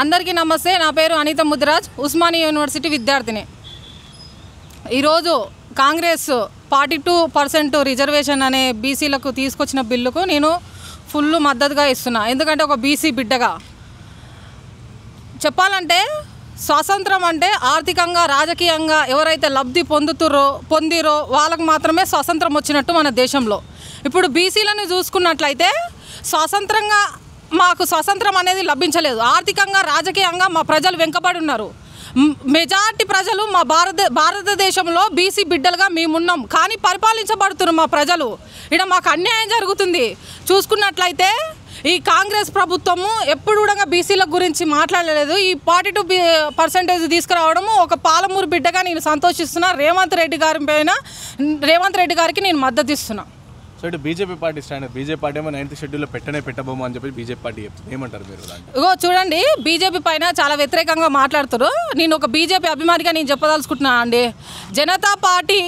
అందరికీ నమస్తే. నా పేరు అనిత ముదిరాజ్, ఉస్మానియా యూనివర్సిటీ విద్యార్థిని. ఈరోజు కాంగ్రెస్ 42% రిజర్వేషన్ అనే బీసీలకు తీసుకొచ్చిన బిల్లుకు నేను ఫుల్ మద్దతుగా ఇస్తున్నా. ఎందుకంటే ఒక బీసీ బిడ్డగా చెప్పాలంటే స్వాతంత్రం అంటే ఆర్థికంగా రాజకీయంగా ఎవరైతే లబ్ధి పొందిరో వాళ్ళకు మాత్రమే స్వాతంత్రం వచ్చినట్టు మన దేశంలో. ఇప్పుడు బీసీలను చూసుకున్నట్లయితే మాకు స్వాతంత్రం అనేది లభించలేదు. ఆర్థికంగా రాజకీయంగా మా ప్రజలు వెనుకబడి ఉన్నారు. మెజార్టీ ప్రజలు మా భారతదేశంలో బీసీ బిడ్డలుగా మేమున్నాం, కానీ పరిపాలించబడుతున్నారు మా ప్రజలు. ఇక్కడ మాకు అన్యాయం జరుగుతుంది. చూసుకున్నట్లయితే ఈ కాంగ్రెస్ ప్రభుత్వము ఎప్పుడు కూడా బీసీల గురించి మాట్లాడలేదు. ఈ 42% తీసుకురావడము ఒక పాలమూరు బిడ్డగా నేను సంతోషిస్తున్నా. రేవంత్ రెడ్డి గారికి నేను మద్దతు ఇస్తున్నా. సో ఇటు BJP party stand, BJP party ఏమో 9th షెడ్యూల్లో పెట్టబోము అని చెప్పి బీజేపీ పార్టీ చెప్తుంది. ఏమంటారు మీరు? ఇగో చూడండి, బీజేపీ పైన చాలా వ్యతిరేకంగా మాట్లాడుతారు. నేను ఒక బీజేపీ అభిమానిగా నేను చెప్పదలుచుకుంటున్నా అండి. జనతా పార్టీ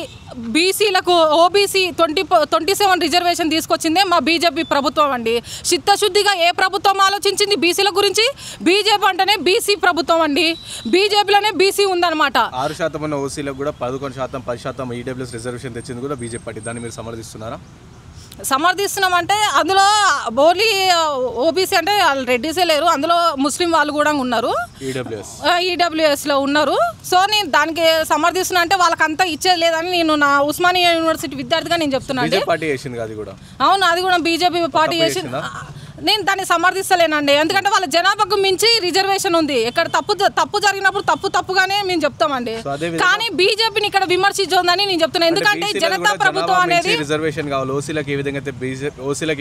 బీసీలకు ఓబీసీ 27 రిజర్వేషన్ తీసుకొచ్చిందే మా బీజేపీ ప్రభుత్వం అండి. చిత్తశుద్ధిగా ఏ ప్రభుత్వం ఆలోచించింది బీసీల గురించి? బీజేపీ అంటేనే బీసీ ప్రభుత్వం అండి. బీజేపీలోనే బీసీ ఉందన్నమాట. 6% ఉన్న ఓసీలకు కూడా 11%, 10% ఈడబ్ల్యూఎస్ రిజర్వేషన్ తెచ్చింది కూడా బీజేపీ పార్టీ. దాన్ని మీరు సమర్థిస్తున్నారా? సమర్థిస్తున్నామంటే అందులో ఓన్లీ ఓబీసీ అంటే వాళ్ళు రెడ్డిసే లేరు, అందులో ముస్లిం వాళ్ళు కూడా ఉన్నారు, ఈడబ్ల్యూఎస్లో ఉన్నారు. సో నేను దానికి సమర్థిస్తున్నా. అంటే వాళ్ళకంతా ఇచ్చేది లేదని నేను నా ఉస్మానియా యూనివర్సిటీ విద్యార్థిగా నేను చెప్తున్నాను. అవును, అది కూడా బీజేపీ పార్టీ చేసింది. నేను దాన్ని సమర్థిస్తలేనండి. ఎందుకంటే వాళ్ళ జనాభాకు మించి రిజర్వేషన్ ఉంది. ఇక్కడ తప్పు జరిగినప్పుడు తప్పుగానే మేము చెప్తామండి. కానీ బీజేపీని ఇక్కడ విమర్శించొద్దని నేను చెప్తున్నాను. ఎందుకంటే జనతా ప్రభుత్వం అనేది రిజర్వేషన్ కావాలి. ఓసీలకు ఏ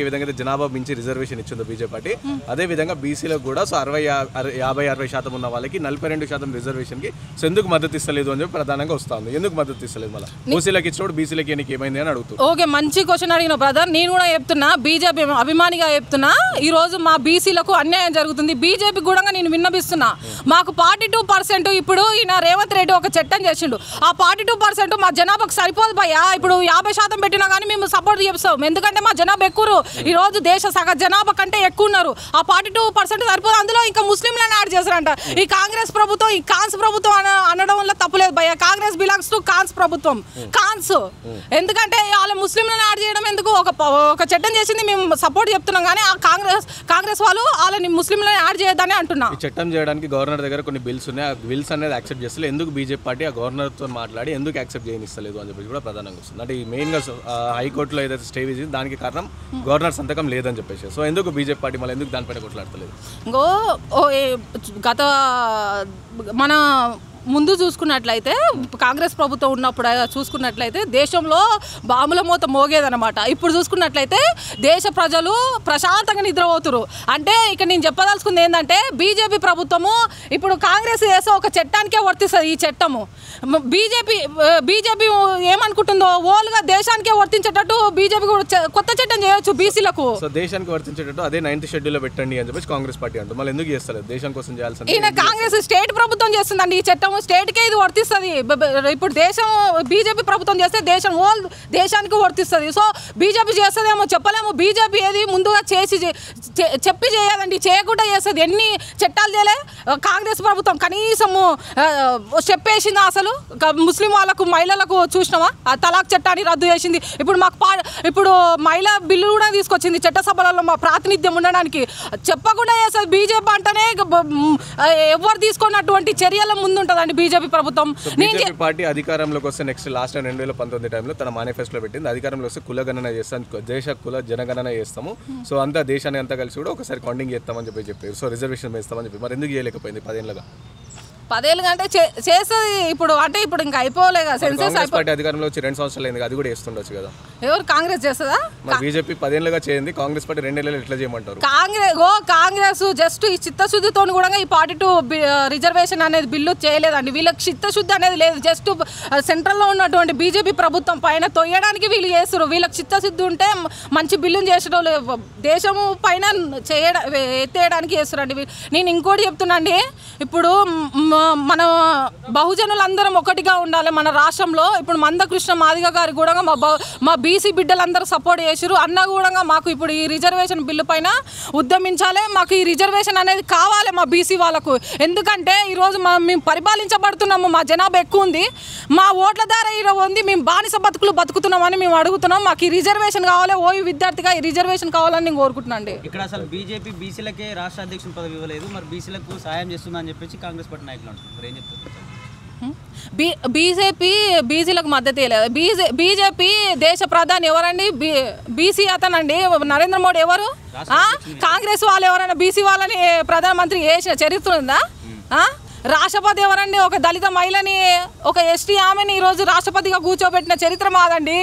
విధంగా అయితే జనాభా మించి రిజర్వేషన్ ఇచ్చిందో బీజేపీ పార్టీ, అదే విధంగా బీసీలకు కూడా 50-60% ఉన్న వాళ్ళకి 42% రిజర్వేషన్ కి ఎందుకు మద్దతు ఇస్తలేదు అని చెప్పి ప్రధానంగా వస్తుంది. ఎందుకు మద్దతు ఇస్తలేదు? మళ్ళీ ఓసీలకు ఇచ్చినప్పుడు బీసీలకి ఏమైంది అని అడుగుతుంది. ఓకే, మంచి క్వశ్చన్ అడిగిన బ్రదర్. నేను కూడా చెప్తున్నా, బీజేపీ అభిమానిగా చెప్తున్నా, ఈరోజు మా బీసీలకు అన్యాయం జరుగుతుంది. బీజేపీ కూడా నేను విన్నపిస్తున్నా. మాకు 42% ఇప్పుడు ఈయన రేవంత్ రెడ్డి ఒక చట్టం చేసిండు. ఆ 42% మా జనాభాకు సరిపోదు భయ్యా. ఇప్పుడు 50% పెట్టినా కానీ మేము సపోర్ట్ చేస్తాం. ఎందుకంటే మా జనాభా ఎక్కువ. ఈరోజు దేశ సగ జనాభా కంటే ఎక్కువ ఉన్నారు. ఆ 42% సరిపోదు. అందులో ఇంకా ముస్లింలను యాడ్ చేస్తారంట. ఈ కాంగ్రెస్ ప్రభుత్వం, ఈ కాన్స్ ప్రభుత్వం అనడం వల్ల తప్పులేదు భయ్యా. కాంగ్రెస్ బిలాంగ్స్ టు కాన్స్ ప్రభుత్వం. కాన్స్ ఎందుకంటే వాళ్ళ ముస్లింలను యాడ్ చేయడం ఎందుకు? ఒక చట్టం చేసింది మేము సపోర్ట్ చెప్తున్నాం, కానీ ఆ కాంగ్రెస్ వాళ్ళు వాళ్ళని ముస్లింలను యాడ్ చేయొద్దని అంటున్నా. ఈ చట్టం చేయడానికి గవర్నర్ దగ్గర కొన్ని బిల్స్ ఉన్నాయి. ఆ బిల్స్ అనేది యాక్సెప్ట్ చేస్తలేదు. ఎందుకు బీజేపీ పార్టీ ఆ గవర్నర్తో మాట్లాడి ఎందుకు యాక్సెప్ట్ చేయనిస్తలేదు అని చెప్పి కూడా ప్రధానంగా వస్తుంది. అంటే ఈ మెయిన్గా హైకోర్టులో ఏదైతే స్టే విధింది దానికి కారణం గవర్నర్ సంతకం లేదని చెప్పేసి. సో ఎందుకు బీజేపీ పార్టీ మళ్ళీ ఎందుకు దానిపైన కొట్లాడతలేదు? గత మన ముందు చూసుకున్నట్లయితే కాంగ్రెస్ ప్రభుత్వం ఉన్నప్పుడు చూసుకున్నట్లయితే దేశంలో బాంబుల మోత మోగేదనమాట. ఇప్పుడు చూసుకున్నట్లయితే దేశ ప్రజలు ప్రశాంతంగా నిద్రపోతురు. అంటే ఇక నేను చెప్పదలుచుకుంది ఏంటంటే బీజేపీ ప్రభుత్వము ఇప్పుడు కాంగ్రెస్ చేసే ఒక చట్టానికే వర్తిస్తుంది. ఈ చట్టము బీజేపీ ఏమనుకుంటుందో ఓల్గా దేశానికే వర్తించేటట్టు బీజేపీ కొత్త చట్టం చేయొచ్చు బీసీలకు. సో దేశానికి వర్తించేటట్టు అదే 9th షెడ్యూల్లో పెట్టండి అని చెప్పేసి కాంగ్రెస్ పార్టీ అంటుంది. మళ్ళీ ఎందుకు చేస్తలేదు? దేశం కోసం చేయాల్సింది. ఈయన కాంగ్రెస్ స్టేట్ ప్రభుత్వం చేస్తుందండి ఈ చట్టం. స్టేట్కే ఇది వర్తిస్తుంది. ఇప్పుడు దేశం బీజేపీ ప్రభుత్వం చేస్తే దేశానికి వర్తిస్తుంది. సో బీజేపీ చేస్తుందేమో చెప్పలేము. బీజేపీ ఏది ముందుగా చెప్పి చేయదండి, చేయకుండా చేస్తుంది. ఎన్ని చట్టాలు చేయలే కాంగ్రెస్ ప్రభుత్వం. కనీసము చెప్పేసింది. అసలు ముస్లిం వాళ్ళకు మహిళలకు చూసినావా? ఆ తలాక్ చట్టాన్ని రద్దు చేసింది. ఇప్పుడు మహిళా బిల్లు కూడా తీసుకొచ్చింది చట్టసభలలో మా ప్రాతినిధ్యం ఉండడానికి. చెప్పకుండా చేస్తుంది బీజేపీ అంటేనే ఎవరు తీసుకున్నటువంటి చర్యల ముందు ఉంటుందండి బీజేపీ ప్రభుత్వం. బీజేపీ పార్టీ అధికారంలోకి వస్తే నెక్స్ట్ లాస్ట్ 2019 టైంలో తన మేనిఫెస్టోలో పెట్టింది. అధికారంలో వస్తే కులగణన చేస్తాం, దేశ కుల జనగణన చేస్తాము. సో అంతా దేశాన్ని అంతా కలిసి కూడా ఒకసారి కౌంటింగ్ చేస్తామని చెప్పారు. సో రిజర్వేషన్ వేస్తామని చెప్పి మరి ఎందుకు చేయలేకపోయింది 10 ఏళ్ళగా? 10 ఏళ్ళు అంటే చేస్తుంది. ఇప్పుడు అంటే ఇప్పుడు ఇంకా అయిపోలేదు కదా. సెన్సెస్ పార్టీ అధికారంలో వచ్చి 2 సంవత్సరాలు అయింది, అది కూడా చేస్తుండొచ్చు కదా. ఎవరు కాంగ్రెస్ చేస్తుందా? బీజేపీ 10 ఏళ్ళుగా చేయండి, కాంగ్రెస్ పార్టీ 2 ఏళ్ళు ఎట్లా చేయమంటారు? కాంగ్రెస్ జస్ట్ ఈ చిత్తశుద్ధితో కూడా ఈ 42 రిజర్వేషన్ అనేది బిల్లు చేయలేదండి. వీళ్ళకి చిత్తశుద్ధి అనేది లేదు. జస్ట్ సెంట్రల్లో ఉన్నటువంటి బీజేపీ ప్రభుత్వం పైన తొయ్యడానికి వీళ్ళు చేస్తారు. వీళ్ళకి చిత్తశుద్ధి ఉంటే మంచి బిల్లును చేసడం దేశము పైన ఎత్తేయడానికి చేస్తారండి. నేను ఇంకోటి చెప్తున్నా అండి. ఇప్పుడు మన బహుజనులందరం ఒకటిగా ఉండాలి మన రాష్ట్రంలో. ఇప్పుడు మందకృష్ణ మాదిగ గారి కూడా మా బీసీ బిడ్డలందరూ సపోర్ట్ చేసారు. అన్న కూడా మాకు ఇప్పుడు ఈ రిజర్వేషన్ బిల్లు పైన ఉద్యమించాలి. మాకు ఈ రిజర్వేషన్ అనేది కావాలి మా బీసీ వాళ్ళకు. ఎందుకంటే ఈరోజు మేము పరిపాలించబడుతున్నాము, మా జనాభా ఎక్కువ ఉంది, మా ఓట్ల ద్వారా ఈరోజు ఉంది, మేము బానిస బతుకులు బతుకుతున్నామని మేము అడుగుతున్నాం. మాకు ఈ రిజర్వేషన్ కావాలి, ఓయూ విద్యార్థిగా ఈ రిజర్వేషన్ కావాలని నేను కోరుకుంటున్నాను. ఇక్కడ అసలు బీజేపీ బీసీలకే రాష్ట్ర అధ్యక్షుని పదవి ఇవ్వలేదు, మరి బీసీలకు సాయం చేస్తుందని చెప్పేసి కాంగ్రెస్ పార్టీ నాయకులు అంటున్నారు. ఏం చెప్తారు? బీజేపీ బీసీలకు మద్దతు ఇవ్వలేదు. బీజేపీ దేశ ప్రధాని ఎవరండి? బీసీ అతనండి నరేంద్ర మోడీ. ఎవరు? కాంగ్రెస్ వాళ్ళు ఎవరైనా బీసీ వాళ్ళని ప్రధానమంత్రి చేసిన చరిత్ర ఉందా? రాష్ట్రపతి ఎవరండి? ఒక దళిత మహిళని, ఒక ఎస్టీ ఆమెని ఈరోజు రాష్ట్రపతిగా కూర్చోబెట్టిన చరిత్ర మాదండి.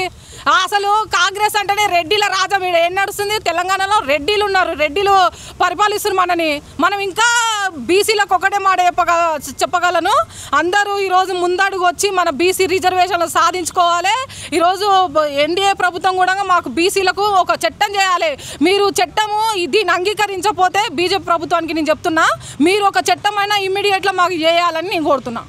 అసలు కాంగ్రెస్ అంటేనే రెడ్డిల రాజ్యం. ఈడ ఏం నడుస్తుంది? తెలంగాణలో రెడ్డిలు ఉన్నారు, రెడ్డిలు పరిపాలిస్తున్నారు మనని. మనం ఇంకా బీసీలకు ఒకటే మాట చెప్పగలను, అందరూ ఈరోజు ముందడుగు వచ్చి మన బీసీ రిజర్వేషన్లు సాధించుకోవాలి. ఈరోజు ఎన్డీఏ ప్రభుత్వం కూడా మాకు బీసీలకు ఒక చట్టం చేయాలి. మీరు చట్టము దీన్ని అంగీకరించకపోతే బీజేపీ ప్రభుత్వానికి నేను చెప్తున్నా, మీరు ఒక చట్టమైనా ఇమ్మీడియట్గా మాకు చేయాలని నేను కోరుతున్నా.